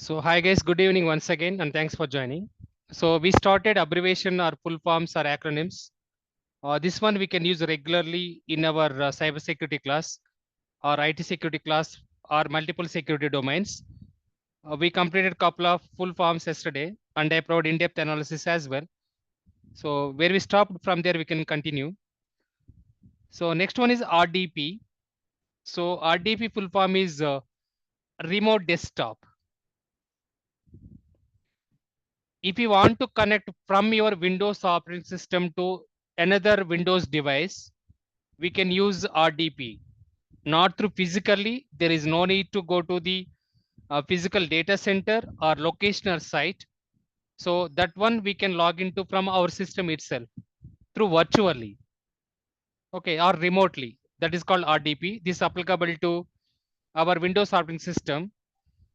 So hi guys, good evening once again and thanks for joining. So we started abbreviation or full forms or acronyms. This one we can use regularly in our cybersecurity class or IT security class or multiple security domains. We completed a couple of full forms yesterday and I provided in-depth analysis as well. So where we stopped from there we can continue. So next one is RDP. So RDP full form is remote desktop. If you want to connect from your Windows operating system to another Windows device, we can use RDP. Not through physically, there is no need to go to the physical data center or locational site. So that one we can log into from our system itself through virtually, okay, or remotely. That is called RDP. This is applicable to our Windows operating system.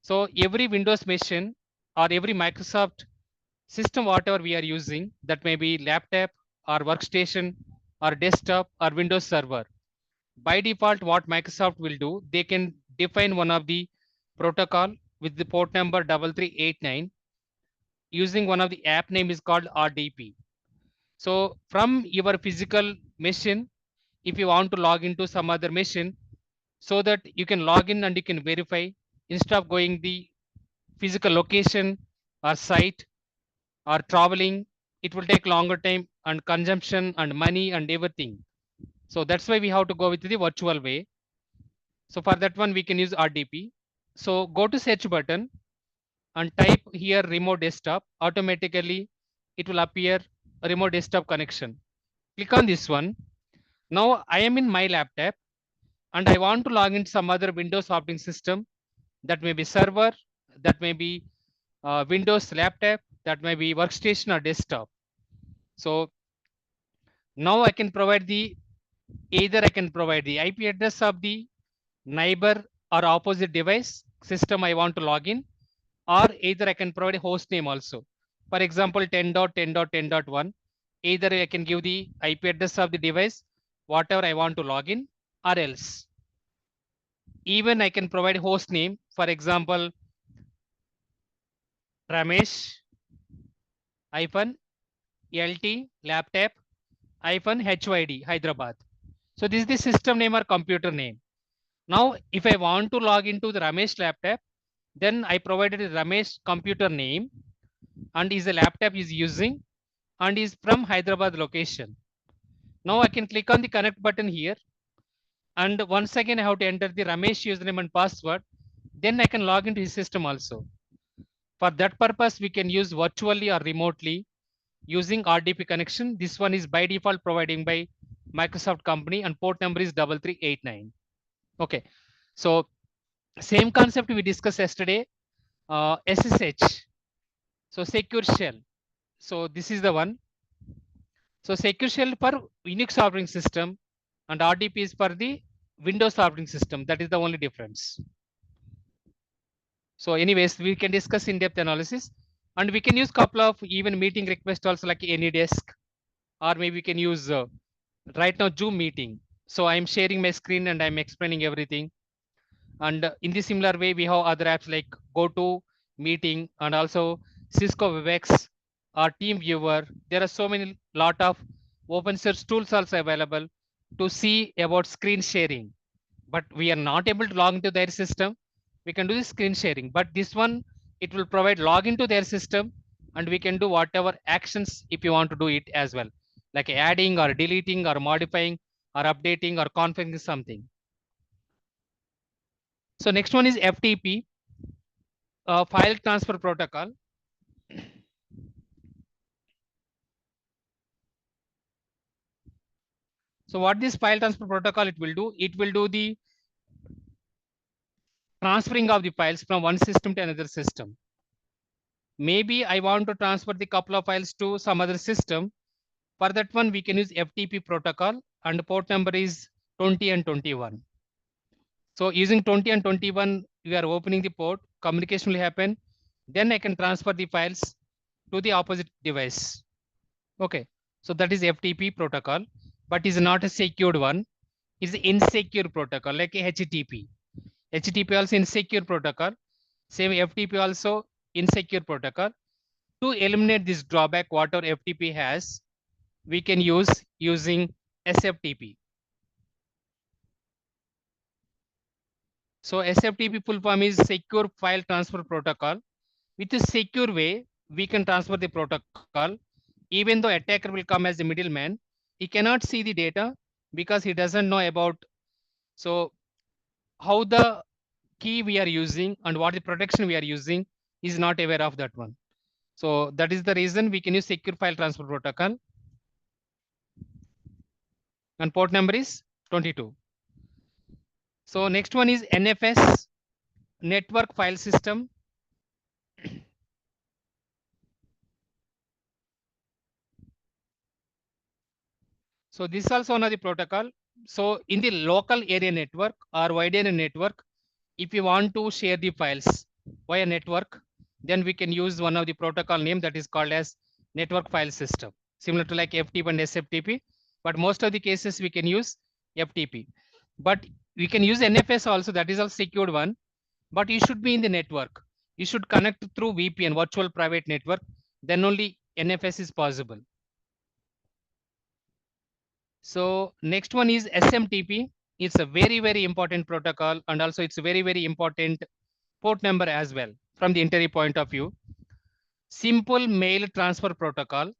So every Windows machine or every Microsoft system, whatever we are using, that may be laptop or workstation or desktop or Windows server. By default, what Microsoft will do, they can define one of the protocol with the port number 3389 using one of the app name is called RDP. So from your physical machine, if you want to log into some other machine, so that you can log in and you can verify instead of going the physical location or site or traveling, it will take longer time and consumption and money and everything. So that's why we have to go with the virtual way. So for that one, we can use RDP. So go to search button and type here remote desktop. Automatically, it will appear a remote desktop connection. Click on this one. Now I am in my laptop and I want to log into some other Windows operating system. That may be server, that may be Windows laptop, that may be workstation or desktop. So now I can provide the either I can provide the IP address of the neighbor or opposite device system I want to log in, or either I can provide a host name also. For example, 10.10.10.1. Either I can give the IP address of the device, whatever I want to log in, or else. Even I can provide host name. For example, Ramesh hyphen LT laptop hyphen HYD Hyderabad. So this is the system name or computer name. Now, if I want to log into the Ramesh laptop, then I provided a Ramesh computer name and is a laptop is using and is from Hyderabad location. Now I can click on the connect button here. And once again, I have to enter the Ramesh username and password. Then I can log into his system also. For that purpose, we can use virtually or remotely using RDP connection. This one is by default providing by Microsoft company and port number is 3389. Okay. So same concept we discussed yesterday, SSH. So secure shell. So this is the one. So secure shell for Unix operating system and RDP is for the Windows operating system. That is the only difference. So anyways, we can discuss in-depth analysis and we can use couple of even meeting requests also like AnyDesk, or maybe we can use right now Zoom meeting. So I'm sharing my screen and I'm explaining everything. And in the similar way, we have other apps like GoTo Meeting and also Cisco Webex or TeamViewer. There are so many lot of open source tools also available to see about screen sharing. But we are not able to log into their system. We can do the screen sharing. But this one, it will provide log into their system and we can do whatever actions if you want to do it as well, like adding or deleting or modifying or updating or configuring something. So next one is FTP, file transfer protocol. So what this file transfer protocol it will do the transferring of the files from one system to another system. Maybe I want to transfer the couple of files to some other system. For that one, we can use FTP protocol and port number is 20 and 21. So using 20 and 21, we are opening the port, communication will happen. Then I can transfer the files to the opposite device. Okay, so that is FTP protocol, but is not a secured one. It's insecure protocol like HTTP. HTTP also insecure protocol. Same FTP also insecure protocol. To eliminate this drawback, whatever FTP has, we can use using SFTP. So SFTP full form is Secure File Transfer Protocol. With a secure way, we can transfer the protocol. Even though attacker will come as the middleman, he cannot see the data because he doesn't know about so how the key we are using and what the protection we are using is not aware of that one. So that is the reason we can use secure file transfer protocol. And port number is 22. So next one is NFS, network file system. So this is also one of the protocol. So in the local area network or wide area network, if you want to share the files via network, then we can use one of the protocol name that is called as network file system, similar to like FTP and SFTP. But most of the cases we can use FTP. But we can use NFS also, that is a secured one. But you should be in the network. You should connect through VPN, virtual private network. Then only NFS is possible. So next one is SMTP. It's a very, very important protocol, and also it's a very, very important port number as well from the interview point of view. Simple mail transfer protocol.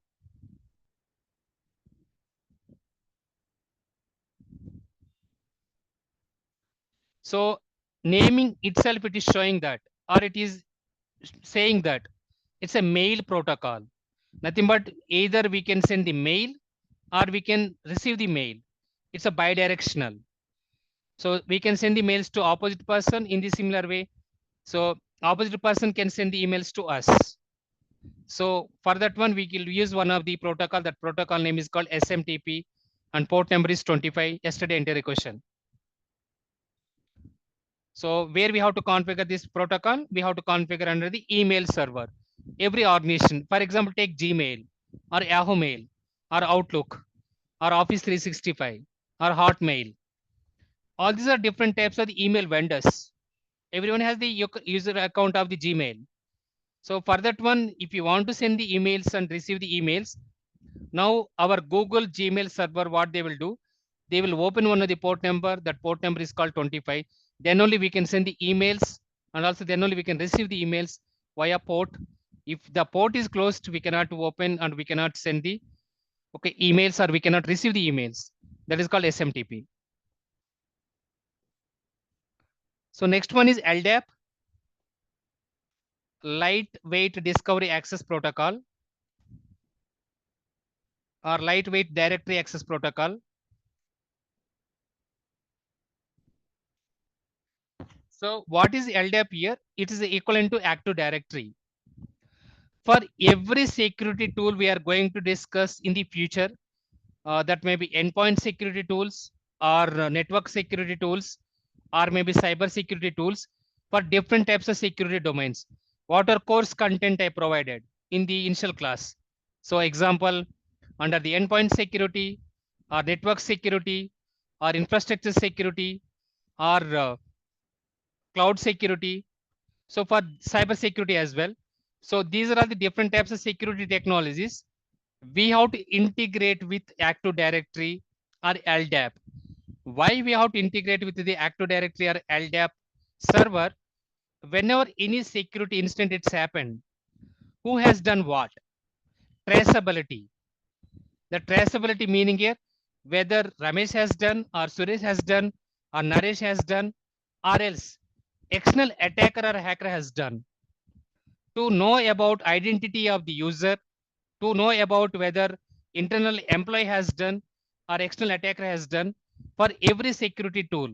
So naming itself, it is showing that, or it is saying that it's a mail protocol. Nothing but either we can send the mail or we can receive the mail. It's a bidirectional. So we can send the mails to opposite person in the similar way. So opposite person can send the emails to us. So for that one, we will use one of the protocol. That protocol name is called SMTP and port number is 25. Yesterday enter a question. So where we have to configure this protocol, we have to configure under the email server. Every organization, for example, take Gmail or Yahoo Mail or Outlook or Office 365 or Hotmail. All these are different types of the email vendors. Everyone has the user account of the Gmail. So for that one, if you want to send the emails and receive the emails, now our Google Gmail server, what they will do, they will open one of the port number. That port number is called 25. Then only we can send the emails, and also then only we can receive the emails via port. If the port is closed, we cannot open and we cannot send the emails, or we cannot receive the emails. That is called SMTP. So next one is LDAP, lightweight discovery access protocol or lightweight directory access protocol. So what is LDAP here? It is equivalent to Active Directory. For every security tool we are going to discuss in the future, that may be endpoint security tools or network security tools or maybe cyber security tools for different types of security domains. What are course content I provided in the initial class? So example, under the endpoint security or network security or infrastructure security or cloud security. So for cyber security as well. So these are all the different types of security technologies. We have to integrate with Active Directory or LDAP. Why we have to integrate with the Active Directory or LDAP server? Whenever any security incident it's happened, who has done what? Traceability. The traceability meaning here, whether Ramesh has done or Suresh has done or Naresh has done or else external attacker or hacker has done. To know about identity of the user, to know about whether internal employee has done or external attacker has done. For every security tool,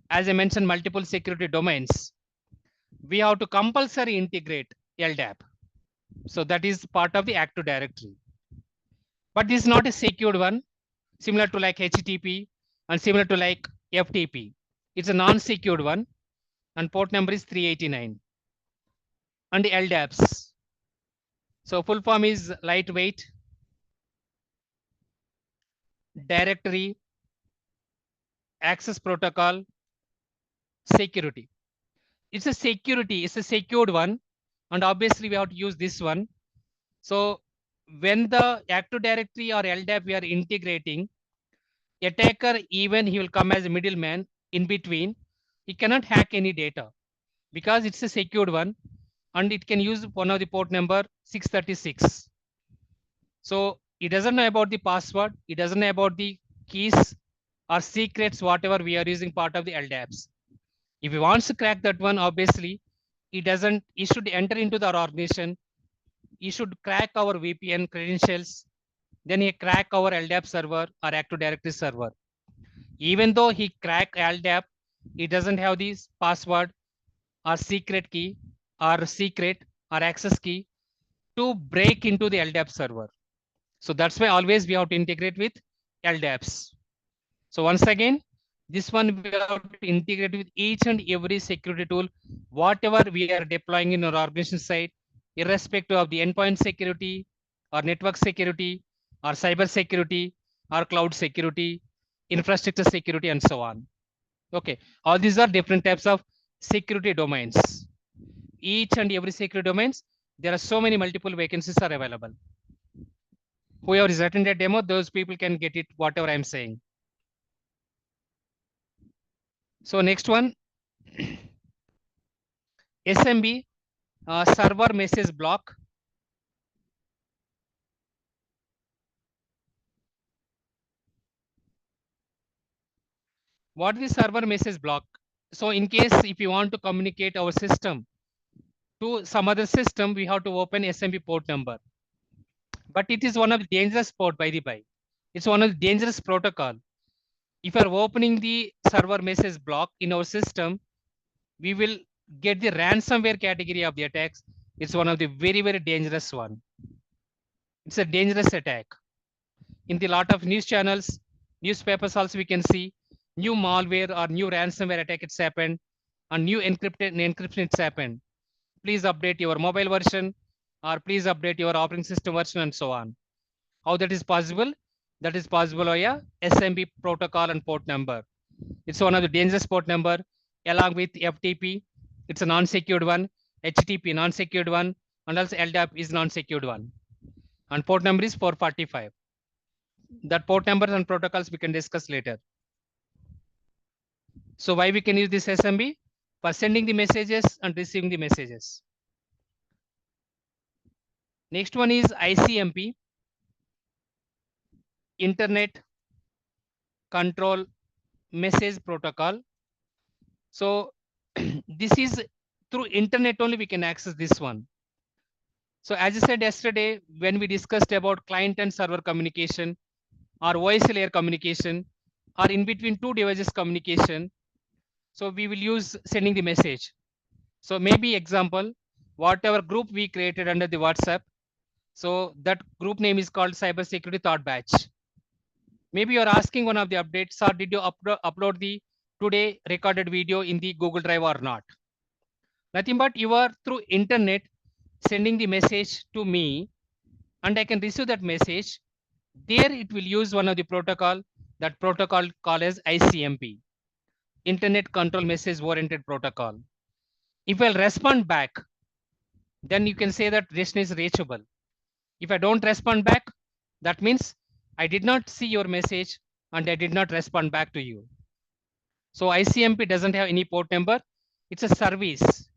as I mentioned, multiple security domains, we have to compulsory integrate LDAP. So that is part of the Active Directory. But this is not a secured one, similar to like HTTP and similar to like FTP. It's a non-secured one, and port number is 389. And the LDAPs. So full form is lightweight directory access protocol security. it's a security, it's a secured one. And obviously we have to use this one. So when the Active Directory or LDAP we are integrating, attacker, even he will come as a middleman in between, he cannot hack any data because it's a secured one and it can use one of the port number 636. So he doesn't know about the password, he doesn't know about the keys or secrets, whatever we are using part of the LDAPs. If he wants to crack that one, obviously he should enter into our organization, he should crack our VPN credentials, then he crack our LDAP server or Active Directory server. Even though he crack LDAP, he doesn't have this password or secret key or secret or access key to break into the LDAP server. So that's why always we have to integrate with LDAPs. So once again, this one we have to integrate with each and every security tool, whatever we are deploying in our organization side, irrespective of the endpoint security or network security or cyber security or cloud security, infrastructure security, and so on. Okay, all these are different types of security domains. Each and every security domains, there are so many multiple vacancies are available. Whoever is attended demo, those people can get it, whatever I'm saying. So next one, SMB, server message block. What is server message block? So in case if you want to communicate our system to some other system, we have to open SMB port number. But it is one of the dangerous port, by the by. It's one of the dangerous protocol. If you are opening the server message block in our system, we will get the ransomware category of the attacks. It's one of the very, very dangerous one. It's a dangerous attack. In the lot of news channels, newspapers also we can see new malware or new ransomware attack it's happened and new encryption it's happened. Please update your mobile version or please update your operating system version and so on. How that is possible? That is possible via SMB protocol and port number. It's one of the dangerous port number along with FTP. It's a non-secured one, HTTP non-secured one, and also LDAP is non-secured one. And port number is 445. That port numbers and protocols we can discuss later. So why we can use this SMB? For sending the messages and receiving the messages. Next one is ICMP, Internet Control Message Protocol. So this is through internet only we can access this one. So as I said yesterday, when we discussed about client and server communication or voice layer communication or in between two devices communication, so we will use sending the message. So maybe example, whatever group we created under the WhatsApp, so that group name is called cybersecurity thought batch. Maybe you're asking one of the updates, or did you upload the today recorded video in the Google Drive or not? Nothing but you are through internet sending the message to me and I can receive that message. There it will use one of the protocol, that protocol called as ICMP, Internet Control Message Oriented Protocol. If I'll respond back, then you can say that destination is reachable. If I don't respond back, that means I did not see your message and I did not respond back to you. So ICMP doesn't have any port number. It's a service.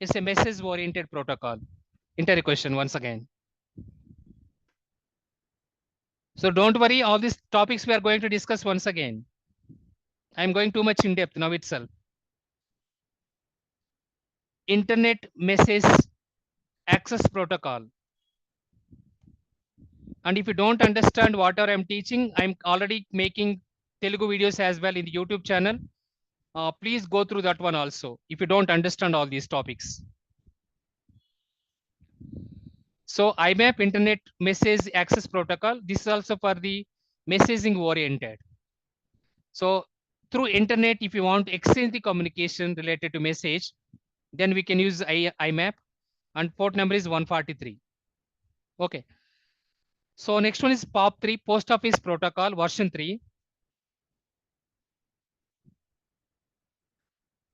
It's a message oriented protocol. Inter question once again. So don't worry, all these topics we are going to discuss once again. I'm going too much in depth now itself. Internet message access protocol. And if you don't understand whatever I'm teaching, I'm already making Telugu videos as well in the YouTube channel. Please go through that one also if you don't understand all these topics. So IMAP Internet Message Access Protocol, this is also for the messaging oriented. So through internet, if you want to exchange the communication related to message, then we can use IMAP and port number is 143. Okay. So next one is POP3, Post Office Protocol version 3.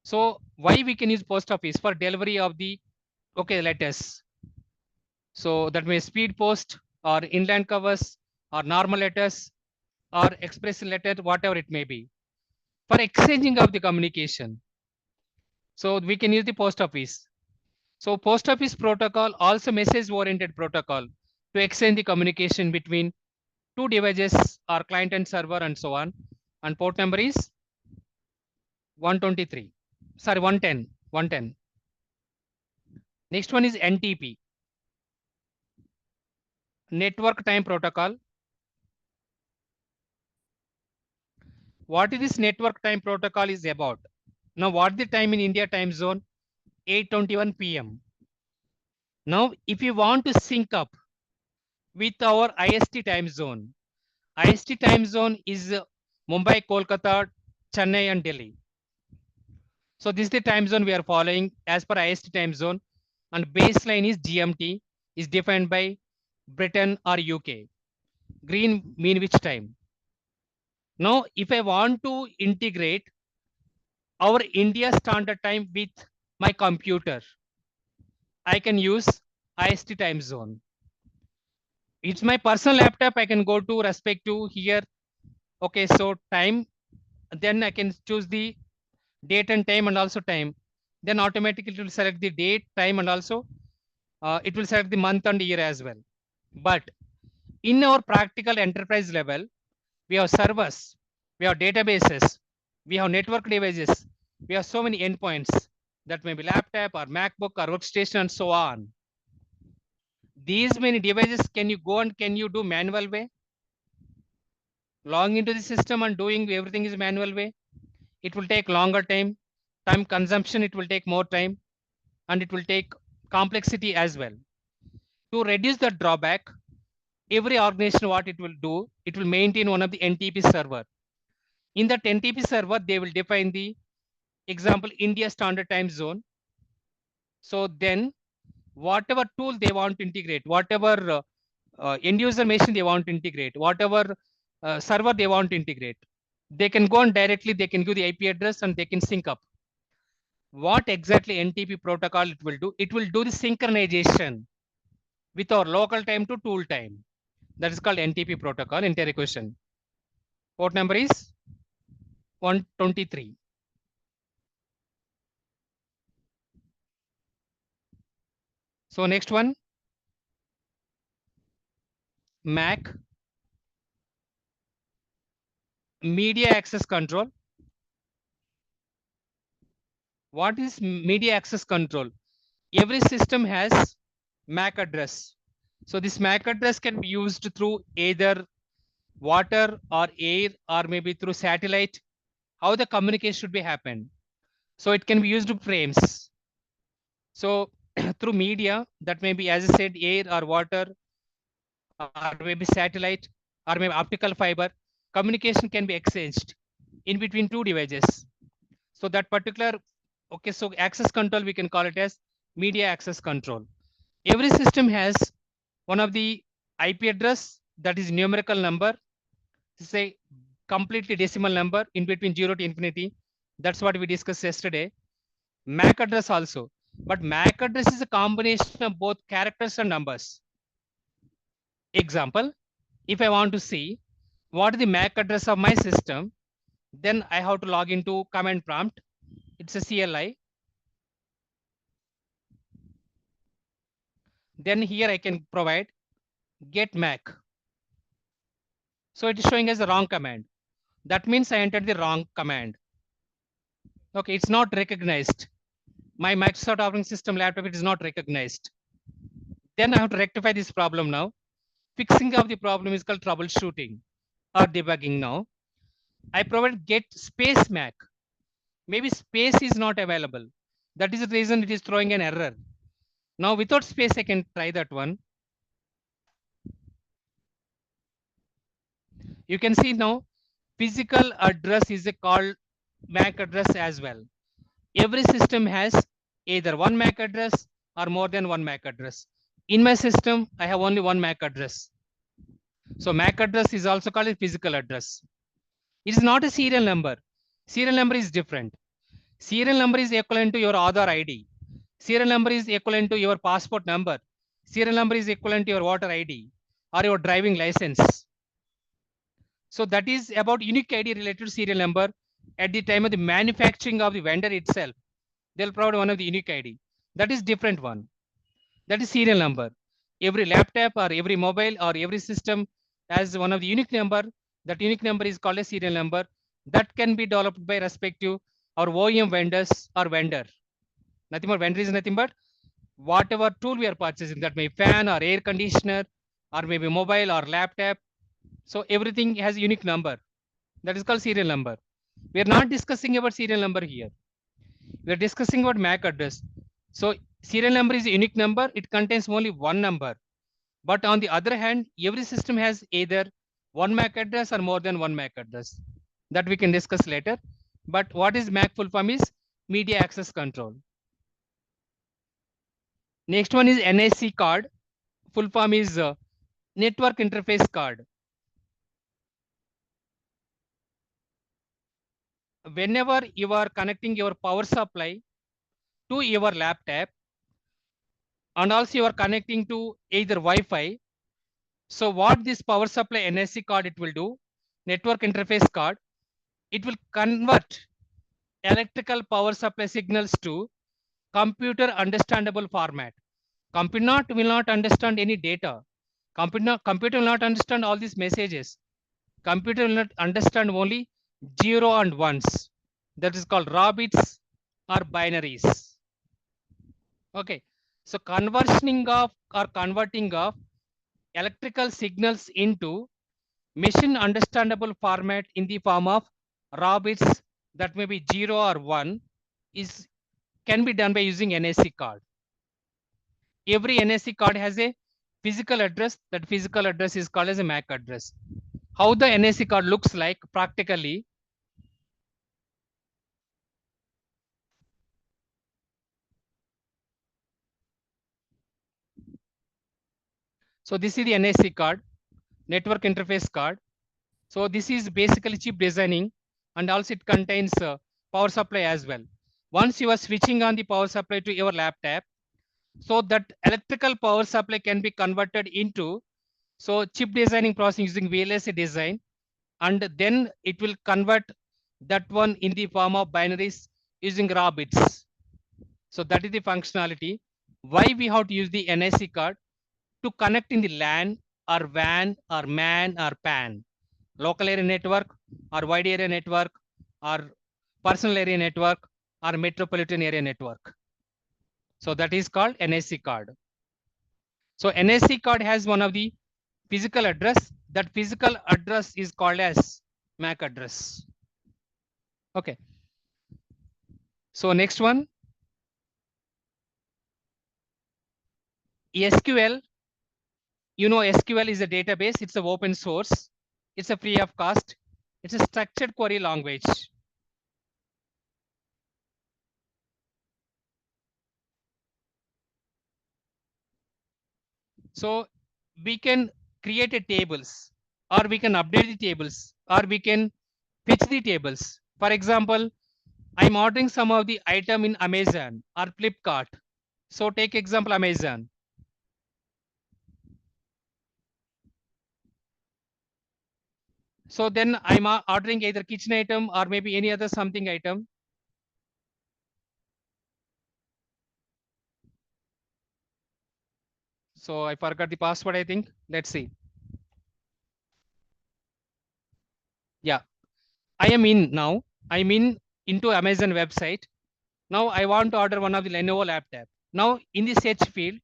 So why we can use post office for delivery of the letters. So that means speed post or inland covers or normal letters or express letter, whatever it may be, for exchanging of the communication. So we can use the post office. So post office protocol also message oriented protocol to exchange the communication between two devices or client and server and so on. And port number is 123. Sorry, 110. 110. Next one is NTP, Network Time Protocol. What is this network time protocol is about? Now, what the time in India time zone? 8:21 p.m. Now, if you want to sync up with our IST time zone, IST time zone is Mumbai, Kolkata, Chennai, and Delhi. So this is the time zone we are following as per IST time zone, and baseline is GMT, is defined by Britain or UK. Green mean which time. Now, if I want to integrate our India standard time with my computer, I can use IST time zone. It's my personal laptop. I can go to respect to here. Okay, so time. Then I can choose the date and time and also time. Then automatically it will select the date, time, and also it will select the month and year as well. But in our practical enterprise level, we have servers, we have databases, we have network devices, we have so many endpoints that may be laptop or MacBook or workstation and so on. These many devices, can you go and can you do manual way? Log into the system and doing everything is manual way. It will take longer time, time consumption, it will take more time, and it will take complexity as well. To reduce the drawback, every organization, what it will do, it will maintain one of the NTP server. In that NTP server, they will define the example India standard time zone. So then whatever tool they want to integrate, whatever end user machine they want to integrate, whatever server they want to integrate, they can go and directly they can give the IP address and they can sync up. What exactly NTP protocol it will do? It will do the synchronization with our local time to tool time. That is called NTP protocol. Entire question. Port number is 123. So next one, MAC, media access control. What is media access control? Every system has MAC address. So this MAC address can be used through either water or air or maybe through satellite. How the communication should be happen. So it can be used to frames. So through media, that may be, as I said, air or water or maybe satellite or maybe optical fiber, communication can be exchanged in between two devices. So that particular, okay, so access control, we can call it as media access control. Every system has one of the IP address that is numerical number, say completely decimal number in between 0 to infinity. That's what we discussed yesterday. MAC address also, but MAC address is a combination of both characters and numbers. Example, if I want to see what is the MAC address of my system, then I have to log into command prompt. It's a CLI. Then here I can provide get MAC. So it is showing as the wrong command. That means I entered the wrong command. Okay, it's not recognized. My Microsoft operating system laptop, it is not recognized. Then I have to rectify this problem now. Fixing of the problem is called troubleshooting or debugging now. I provide get space MAC. Maybe space is not available. That is the reason it is throwing an error. Now without space, I can try that one. You can see now physical address is a called MAC address as well. Every system has either one MAC address or more than one MAC address. In my system, I have only one MAC address. So MAC address is also called a physical address. It is not a serial number. Serial number is different. Serial number is equivalent to your Aadhaar ID. Serial number is equivalent to your passport number. Serial number is equivalent to your voter ID or your driving license. So that is about unique ID related to serial number at the time of the manufacturing of the vendor itself. They'll provide one of the unique ID. That is different one. That is serial number. Every laptop or every mobile or every system has one of the unique number. That unique number is called a serial number. That can be developed by respective or OEM vendors or vendor. Nothing but vendor is nothing but whatever tool we are purchasing. That may be fan or air conditioner or maybe mobile or laptop. So everything has a unique number. That is called serial number. We are not discussing about serial number here. We are discussing about MAC address. So serial number is a unique number. It contains only one number. But on the other hand, every system has either one MAC address or more than one MAC address. That we can discuss later. But what is MAC full form is media access control. Next one is NIC card. Full form is network interface card. Whenever you are connecting your power supply to your laptop and also you are connecting to either Wi-Fi. So what this power supply NIC card it will do, network interface card, it will convert electrical power supply signals to computer understandable format. Computer will not understand any data. Computer will not understand all these messages. Computer will not understand only 0 and 1s. That is called raw bits or binaries. Okay. So converting of electrical signals into machine understandable format in the form of raw bits that may be 0 or 1 is can be done by using NIC card. Every NIC card has a physical address. That physical address is called as a MAC address. How the NIC card looks like practically. So this is the NIC card, network interface card. So this is basically chip designing and also it contains power supply as well. Once you are switching on the power supply to your laptop, so that electrical power supply can be converted into so chip designing process using VLSI design, and then it will convert that one in the form of binaries using raw bits. So that is the functionality. Why we have to use the NIC card to connect in the LAN or WAN or MAN or PAN, local area network or wide area network or personal area network or metropolitan area network. So that is called NIC card. So NIC card has one of the physical address. That physical address is called as MAC address. Okay. So next one, SQL. You know, SQL is a database. It's an open source. It's a free of cost. It's a structured query language. So we can create a tables, or we can update the tables, or we can fetch the tables. For example, I'm ordering some of the item in Amazon or Flipkart. So take example Amazon. So then I'm ordering either kitchen item or maybe any other something item. So I forgot the password, I think. Let's see. Yeah, I am in now. I'm into Amazon website. Now I want to order one of the Lenovo laptop. Now in the search field,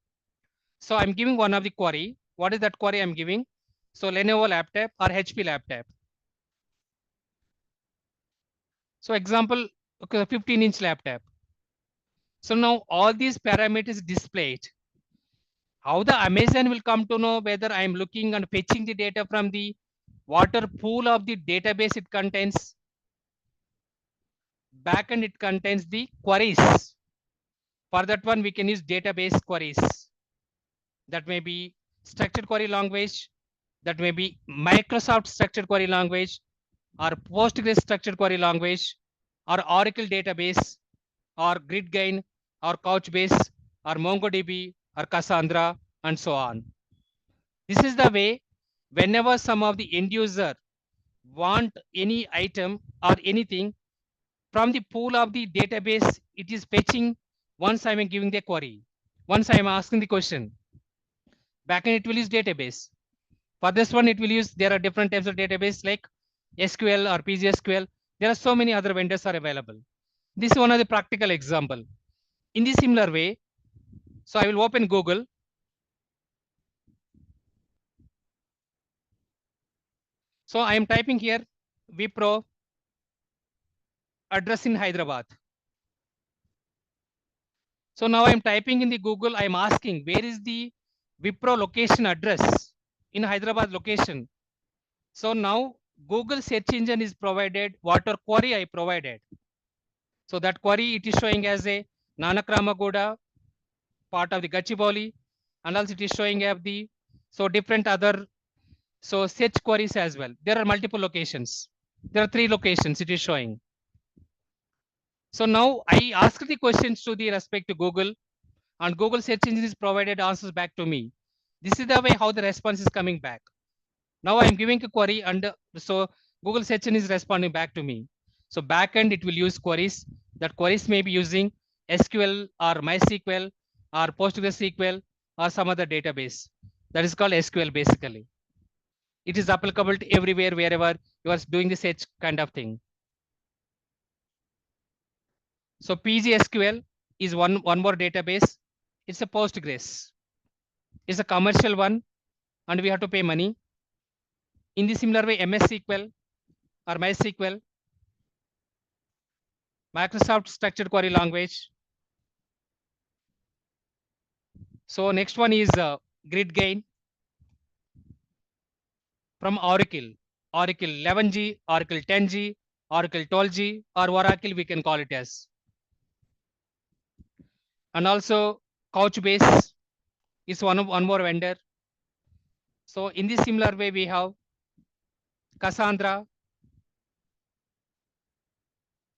so I'm giving one of the query. What is that query I'm giving? So Lenovo laptop or HP laptop. So example, okay, 15-inch laptop. So now all these parameters displayed. How the Amazon will come to know whether I'm looking and fetching the data from the water pool of the database it contains. Backend it contains the queries. For that one, we can use database queries. That may be structured query language. That may be Microsoft structured query language or Postgres structured query language or Oracle database or GridGain or Couchbase or MongoDB or Cassandra and so on. This is the way whenever some of the end user want any item or anything from the pool of the database, it is fetching once I am giving the query. Once I am asking the question, backend it will use database. For this one, it will use, there are different types of database like SQL or PGSQL. There are so many other vendors are available. This is one of the practical example. In the similar way, so I will open Google. So I am typing here Wipro address in Hyderabad. So now I am typing in the Google, I am asking where is the Wipro location address in Hyderabad location. So now Google search engine is provided whatever query I provided. So that query it is showing as a Nanakramagoda, part of the Gachibowli, and also it is showing of the so different other so search queries as well. There are multiple locations. There are 3 locations it is showing. So now I ask the questions to the respect to Google, and Google search engine is provided answers back to me. This is the way how the response is coming back. Now I am giving a query and so Google search engine is responding back to me. So backend it will use queries. That queries may be using SQL or MySQL or PostgreSQL or some other database. That is called SQL basically. It is applicable to everywhere wherever you are doing the search kind of thing. So PGSQL is one more database. It's a Postgres. It's a commercial one, and we have to pay money. In the similar way, MS SQL or MySQL, Microsoft Structured Query Language. So next one is GridGain from Oracle. Oracle 11G, Oracle 10G, Oracle 12G, or Oracle we can call it as. And also Couchbase is one more vendor. So in this similar way, we have Cassandra.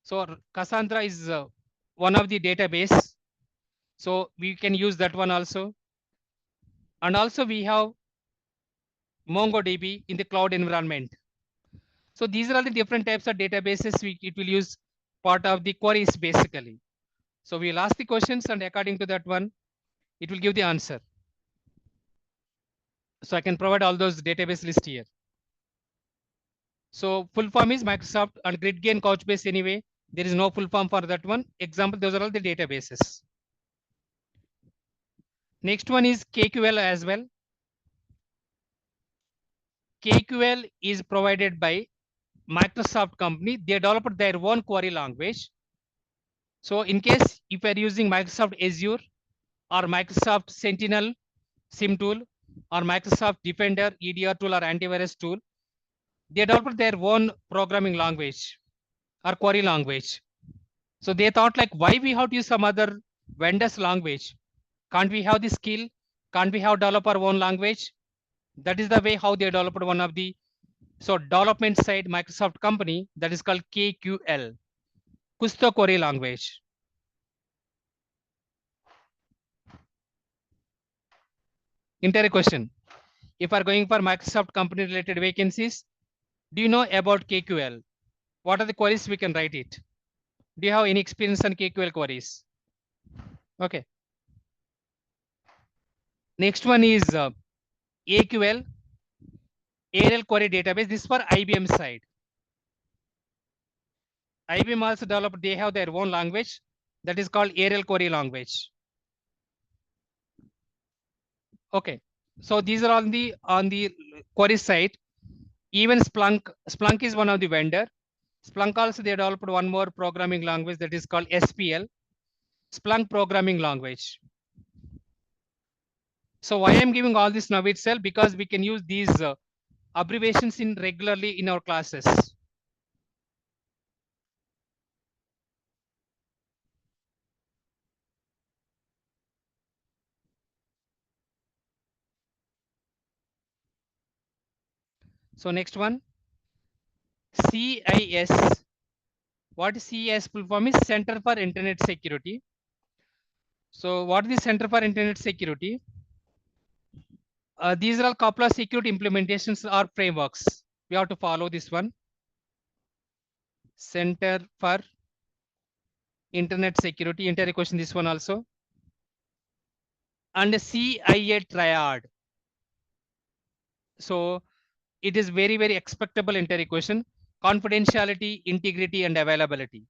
So Cassandra is one of the database. So we can use that one also. And also we have MongoDB in the cloud environment. So these are all the different types of databases it will use part of the queries basically. So we'll ask the questions and according to that one, it will give the answer. So I can provide all those database list here. So full form is Microsoft and GridGain Couchbase anyway. There is no full form for that one. Example, those are all the databases. Next one is KQL as well. KQL is provided by Microsoft company. They developed their own query language. So in case if you are using Microsoft Azure or Microsoft Sentinel SIM tool or Microsoft Defender EDR tool or antivirus tool, they developed their own programming language or query language. So they thought like, why we have to use some other vendor's language? Can't we have the skill? Can't we have develop our own language? That is the way how they developed one of the so development side Microsoft company that is called KQL, Kusto Query Language. Entire question. If are going for Microsoft company related vacancies, do you know about KQL? What are the queries we can write it? Do you have any experience on KQL queries? Okay. Next one is AQL, Aerial Query Database. This is for IBM side. IBM also developed, they have their own language that is called Aerial Query Language. Okay. So these are on the query side. Even Splunk is one of the vendor. Splunk also they developed one more programming language that is called SPL, Splunk programming language. So why I'm giving all this now itself, because we can use these abbreviations in regularly in our classes. So next one, CIS What is CIS full form is Center for Internet Security. So what is the Center for Internet Security? These are all couple of security implementations or frameworks. We have to follow this one. Center for Internet Security, entire question this one also. And CIA triad. So it is very, very expectable entire equation. Confidentiality, integrity, and availability.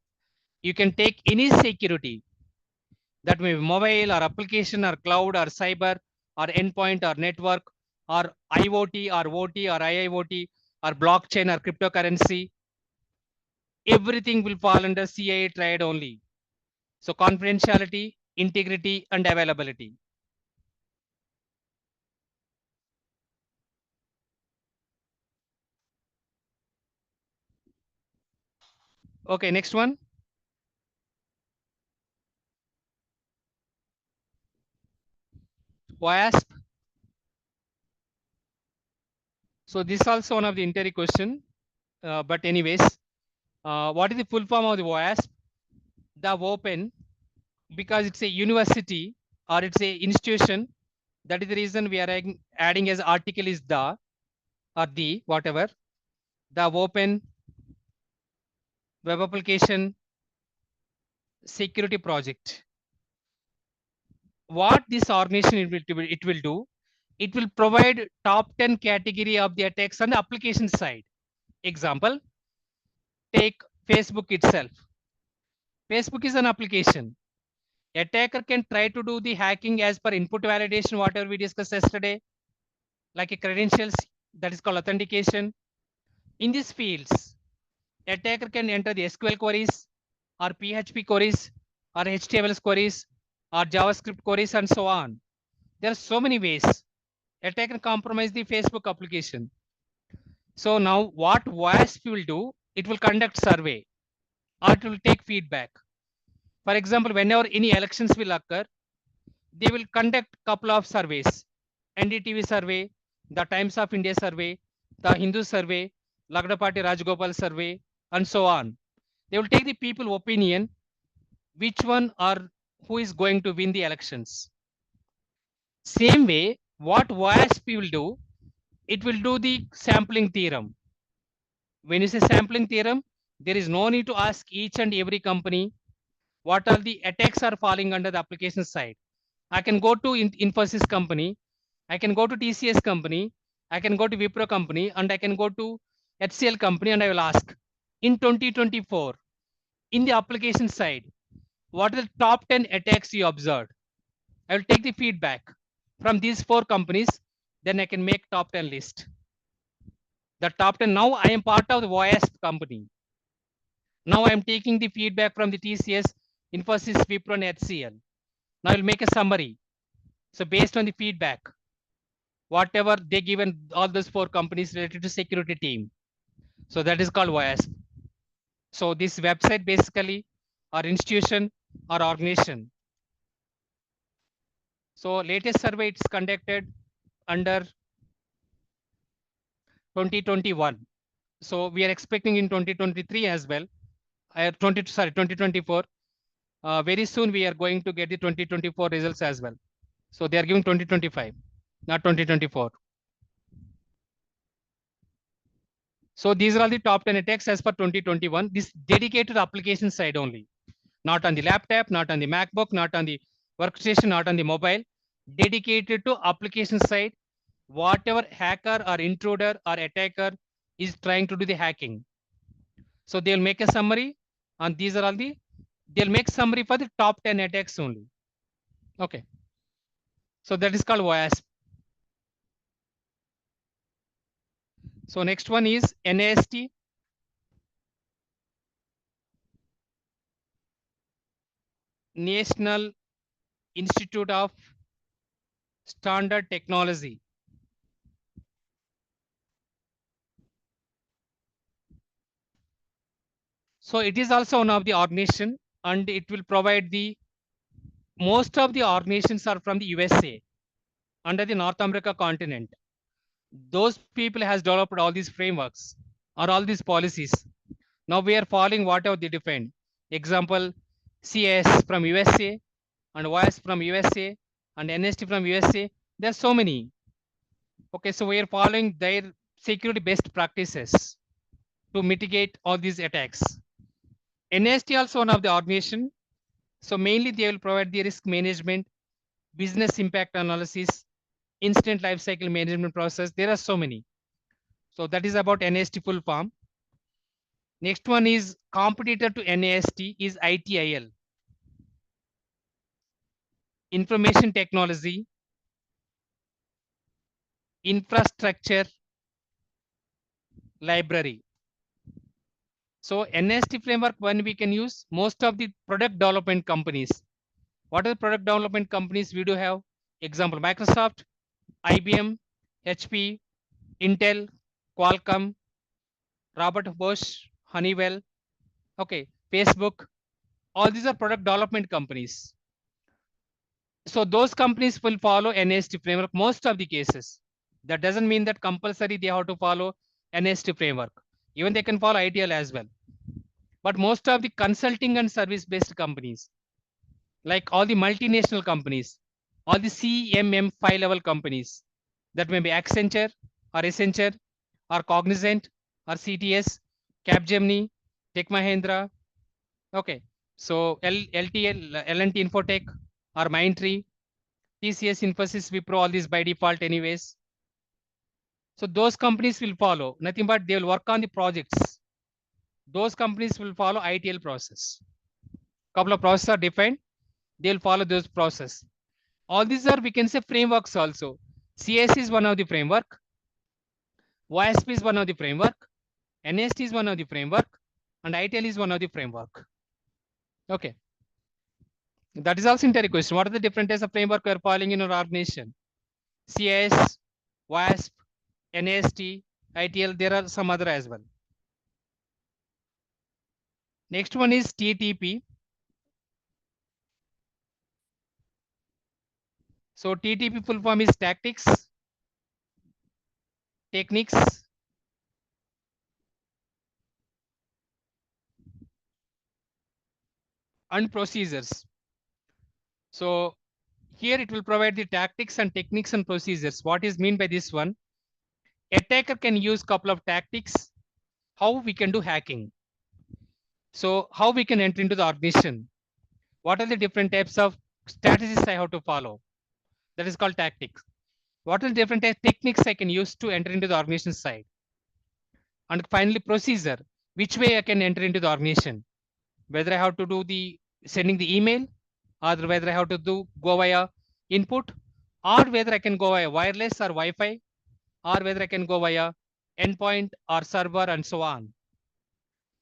You can take any security, that may be mobile or application or cloud or cyber or endpoint or network or IoT or OT or IIoT or blockchain or cryptocurrency. Everything will fall under CIA triad only. So confidentiality, integrity, and availability. Okay, next one. WASP. So this is also one of the interior question. But anyways, what is the full form of the WASP? The open, because it's a university or it's a institution. That is the reason we are adding as article is the or the whatever. The open web application security project. What this organization it will do, it will provide top 10 category of the attacks on the application side. Example, take Facebook itself. Facebook is an application. Attacker can try to do the hacking as per input validation, whatever we discussed yesterday, like a credentials, that is called authentication. In these fields, attacker can enter the SQL queries or PHP queries or HTML queries or JavaScript queries and so on. There are so many ways. Attacker can compromise the Facebook application. So now what WASP will do, it will conduct survey or it will take feedback. For example, whenever any elections will occur, they will conduct couple of surveys. NDTV survey, the Times of India survey, the Hindu survey, Lagdapati Rajgopal survey, and so on. They will take the people opinion, which one or who is going to win the elections. Same way, what WASP will do, it will do the sampling theorem. When you say sampling theorem, there is no need to ask each and every company what are the attacks are falling under the application side. I can go to Infosys company, I can go to TCS company, I can go to Wipro company, and I can go to HCL company, and I will ask in 2024 in the application side, what are the top 10 attacks you observed? I will take the feedback from these 4 companies, then I can make top 10 list. The top 10, now I am part of the WASP company. Now I am taking the feedback from the TCS, Infosys, Wipro, and HCL. Now I will make a summary. So based on the feedback, whatever they given all those 4 companies related to security team. So that is called WASP. So this website basically or institution or organization. So latest survey it's conducted under 2021. So we are expecting in 2023 as well. 2024. Very soon we are going to get the 2024 results as well. So they are giving 2025, not 2024. So these are all the top 10 attacks as per 2021. This dedicated application side only, not on the laptop, not on the MacBook, not on the workstation, not on the mobile. Dedicated to application side, whatever hacker or intruder or attacker is trying to do the hacking. So they'll make a summary, and these are all the, they'll make summary for the top 10 attacks only. Okay. So that is called WASP. So next one is NAST. National Institute of Standard Technology. So it is also one of the organization, and it will provide the, most of the organizations are from the USA under the North America continent. Those people has developed all these frameworks or all these policies. Now we are following whatever they defined. Example, CS from USA and OS from USA and NST from USA. There are so many. Okay, so we are following their security best practices to mitigate all these attacks. NST also one of the organization. So mainly they will provide the risk management, business impact analysis, instant lifecycle management process. There are so many. So that is about NST full form. Next one is competitor to NAST is ITIL, Information Technology, Infrastructure Library. So NAST framework when we can use most of the product development companies. What are the product development companies we do have? Example, Microsoft, IBM, HP, Intel, Qualcomm, Robert Bosch, Honeywell, okay, Facebook. All these are product development companies. So those companies will follow NAST framework most of the cases. That doesn't mean that compulsory they have to follow NAST framework. Even they can follow ITL as well. But most of the consulting and service based companies, like all the multinational companies, all the CMM5 level companies, that may be Accenture or Cognizant or CTS, Capgemini, Tech Mahindra. Okay, so LTL, L&T Infotech or Mindtree, TCS, Infosys, Wipro, all these by default anyways. So those companies will follow nothing but they will work on the projects. Those companies will follow ITL process. Couple of processes are defined. They will follow those process. All these are we can say frameworks also. CS is one of the framework. YSP is one of the framework. NST is one of the framework. And ITL is one of the framework. Okay. That is also interior question. What are the different types of framework we are following in our organization? CS, WASP, NAST, ITL, there are some other as well. Next one is TTP. So TTP full form is tactics, techniques, and procedures. So here it will provide the tactics and techniques and procedures. What is mean by this one? Attacker can use couple of tactics. How we can do hacking. So how we can enter into the organization. What are the different types of strategies I have to follow? That is called tactics. What are the different techniques I can use to enter into the organization side? And finally, procedure. Which way I can enter into the organization? Whether I have to do the sending the email, or whether I have to do go via input, or whether I can go via wireless or Wi-Fi, or whether I can go via endpoint or server and so on.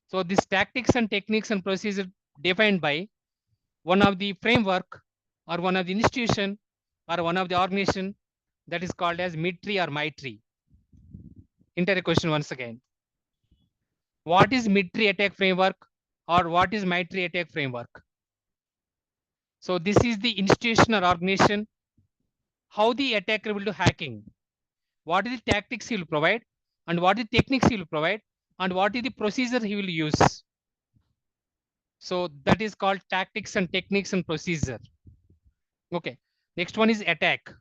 So these tactics and techniques and procedures defined by one of the framework or one of the institution or one of the organization that is called as mid-tree or my-tree. Inter question once again. What is mid-tree attack framework or what is my-tree attack framework? So this is the institution or organization, how the attacker will do hacking. What is the tactics he will provide and what is the techniques he will provide and what is the procedure he will use. So that is called tactics and techniques and procedure. Okay. Next one is attack.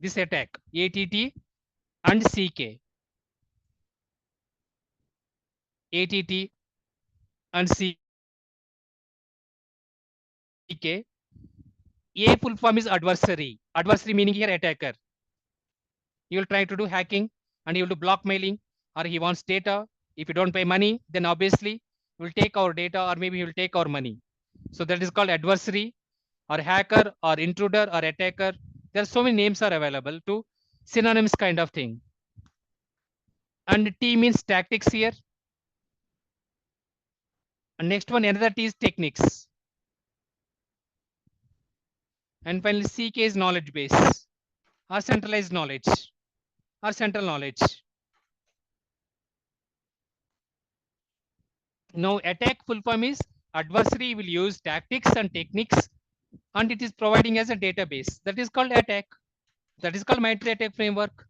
This attack, ATT and CK. ATT and CK. A full form is adversary. Adversary meaning here attacker. He will try to do hacking and he will do blackmailing or he wants data. If you don't pay money, then obviously he will take our data or maybe he will take our money. So that is called adversary or hacker or intruder or attacker. There are so many names are available to synonyms kind of thing. And T means tactics here. And next one, another T is techniques. And finally, CK is knowledge base or centralized knowledge or central knowledge. Now, attack full form is adversary will use tactics and techniques and it is providing as a database. That is called attack. That is called MITRE attack framework.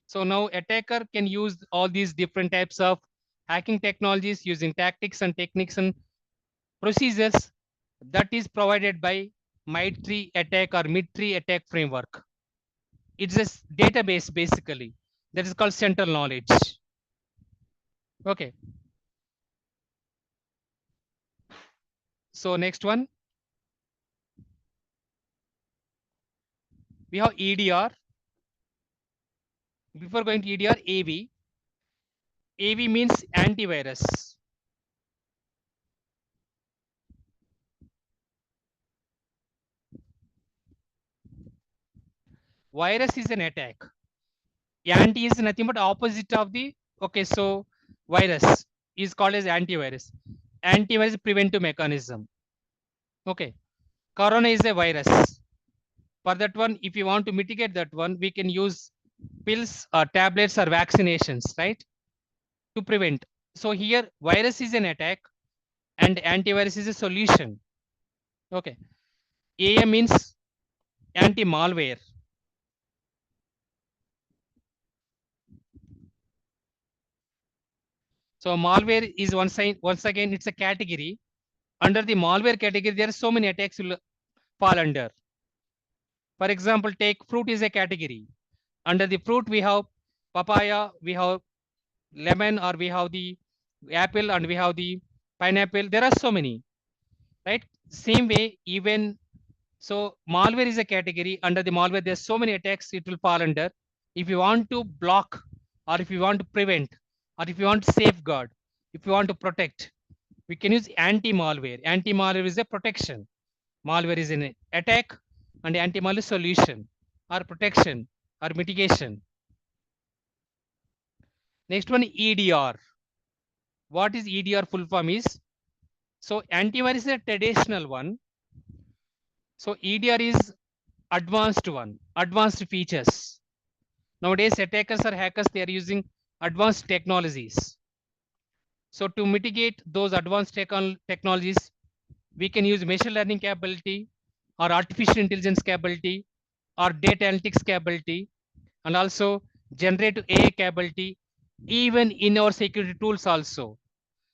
So now attacker can use all these different types of hacking technologies using tactics and techniques and procedures that is provided by mid-tree attack or mid-tree attack framework. It's a database basically that is called central knowledge. Okay. So next one, we have EDR. Before going to EDR, AV. AV means antivirus. Virus is an attack. Anti is nothing but opposite of the, okay, so virus is called as antivirus. Antivirus preventive mechanism. Okay. Corona is a virus. For that one, if you want to mitigate that one, we can use pills or tablets or vaccinations, right? To prevent. So here virus is an attack and antivirus is a solution. Okay. AM means anti-malware. So malware is once again, it's a category. Under the malware category, there are so many attacks will fall under. For example, take fruit is a category. Under the fruit, we have papaya, we have lemon, or we have the apple, and we have the pineapple. There are so many, right? Same way, even so, malware is a category. Under the malware, there's so many attacks it will fall under. If you want to block, or if you want to prevent, or if you want to safeguard, if you want to protect, we can use anti-malware. Anti-malware is a protection. Malware is an attack, and anti-malware solution or protection or mitigation. Next one, EDR. What is EDR full form is? So antivirus is a traditional one. So EDR is advanced one, advanced features. Nowadays, attackers or hackers, they are using advanced technologies. So to mitigate those advanced technologies, we can use machine learning capability or artificial intelligence capability or data analytics capability, and also generative AI capability, even in our security tools also.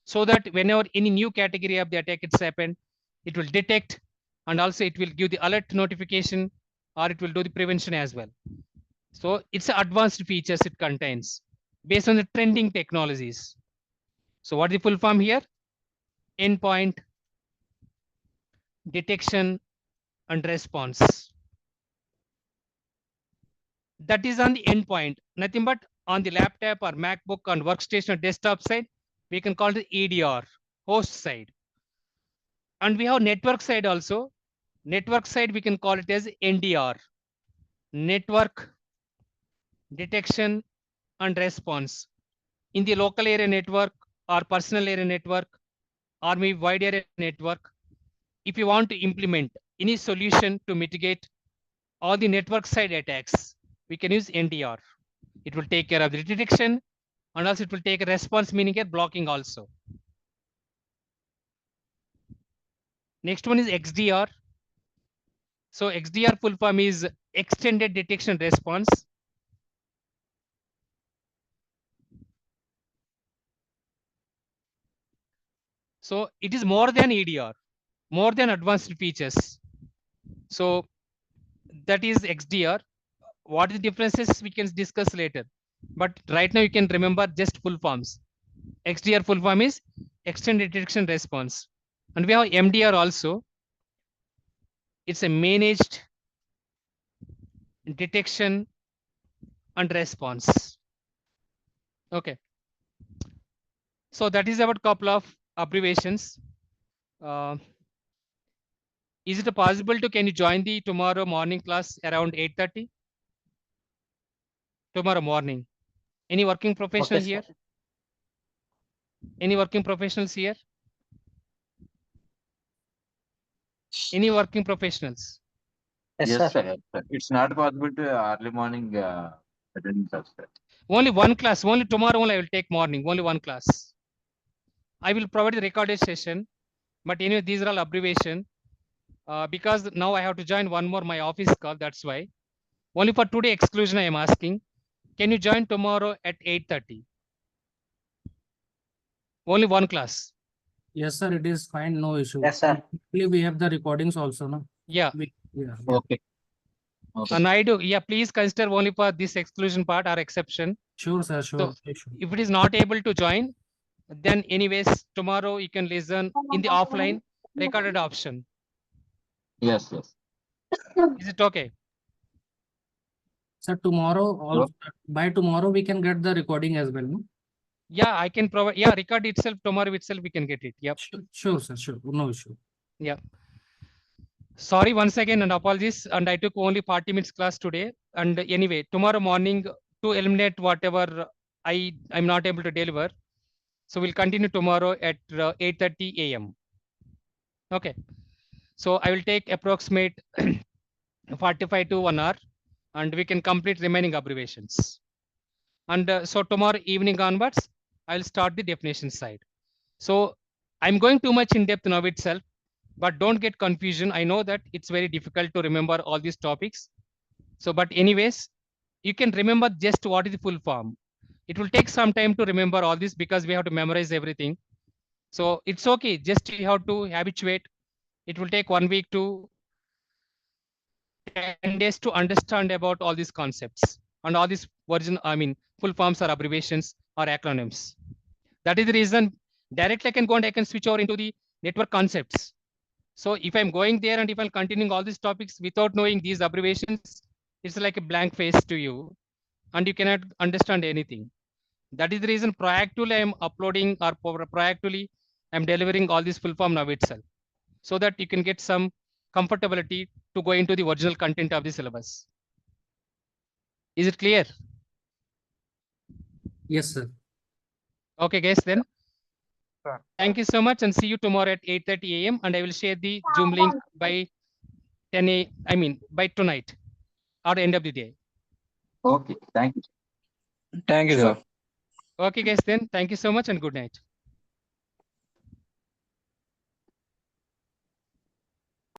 So that whenever any new category of the attack it's happened, it will detect, and also it will give the alert notification, or it will do the prevention as well. So it's advanced features it contains based on the trending technologies. So what is the full form here? Endpoint detection and response. That is on the endpoint, nothing but on the laptop or MacBook on workstation or desktop side, we can call it EDR, host side. And we have network side also. Network side, we can call it as NDR, network detection and response. In the local area network or personal area network or maybe wide area network, if you want to implement any solution to mitigate all the network side attacks, we can use NDR. It will take care of the detection, and also it will take a response, meaning a blocking also. Next one is XDR. So XDR full form is extended detection response. So it is more than EDR, more than advanced features. So that is XDR. What is the differences we can discuss later. But right now you can remember just full forms. XDR full form is extended detection response. And we have MDR also. It's a managed detection and response. Okay. So that is about couple of abbreviations. Is it possible to, can you join the tomorrow morning class around 8:30? Tomorrow morning. Any working professional here? Any working professionals here? Any working professionals? Yes, sir. It's not possible to early morning attend, sir. Only one class. Only tomorrow only I will take morning. Only one class. I will provide the recorded session. But anyway, these are all abbreviation. Because now I have to join one more my office call. That's why. Only for today exclusion I am asking. Can you join tomorrow at 8:30? Only one class. Yes, sir. It is fine. No issue. Yes, sir. We have the recordings also, no? Yeah. Yeah. Okay. Okay. And I do. Yeah, please consider only for this exclusion part or exception. Sure, sir. Sure. So if it is not able to join, then anyways, tomorrow you can listen in the offline recorded option. Yes, yes. Is it okay? Sir, tomorrow, Sure. by tomorrow, we can get the recording as well, no? Yeah, I can provide. Yeah, record itself tomorrow itself we can get it. Yep. Sure, sir. Sure. No issue. Yeah. Sorry once again and apologies. And I took only 40 minutes class today. And anyway, tomorrow morning to eliminate whatever I'm not able to deliver. So we'll continue tomorrow at 8:30 a.m. Okay. So I will take approximate 45 to 1 hour and we can complete remaining abbreviations. And so tomorrow evening onwards, I'll start the definition side. So I'm going too much in depth now itself, but don't get confusion. I know that it's very difficult to remember all these topics. So, but anyways, you can remember just what is the full form. It will take some time to remember all this because we have to memorize everything. So it's okay. Just you have to habituate. It will take 1 week to 10 days to understand about all these concepts and all these full forms or abbreviations or acronyms. That is the reason directly I can go and I can switch over into the network concepts. So if I'm going there and if I'm continuing all these topics without knowing these abbreviations, it's like a blank face to you and you cannot understand anything. That is the reason proactively I'm uploading or proactively I'm delivering all this full form now itself so that you can get some comfortability to go into the original content of the syllabus. Is it clear? Yes, sir. Okay, guys, then. Thank you so much and see you tomorrow at 8:30 a.m. and I will share the Zoom link by 10 a.m. By tonight or end of the day. Okay. Thank you. Thank you, sir. Okay, guys, then. Thank you so much and good night.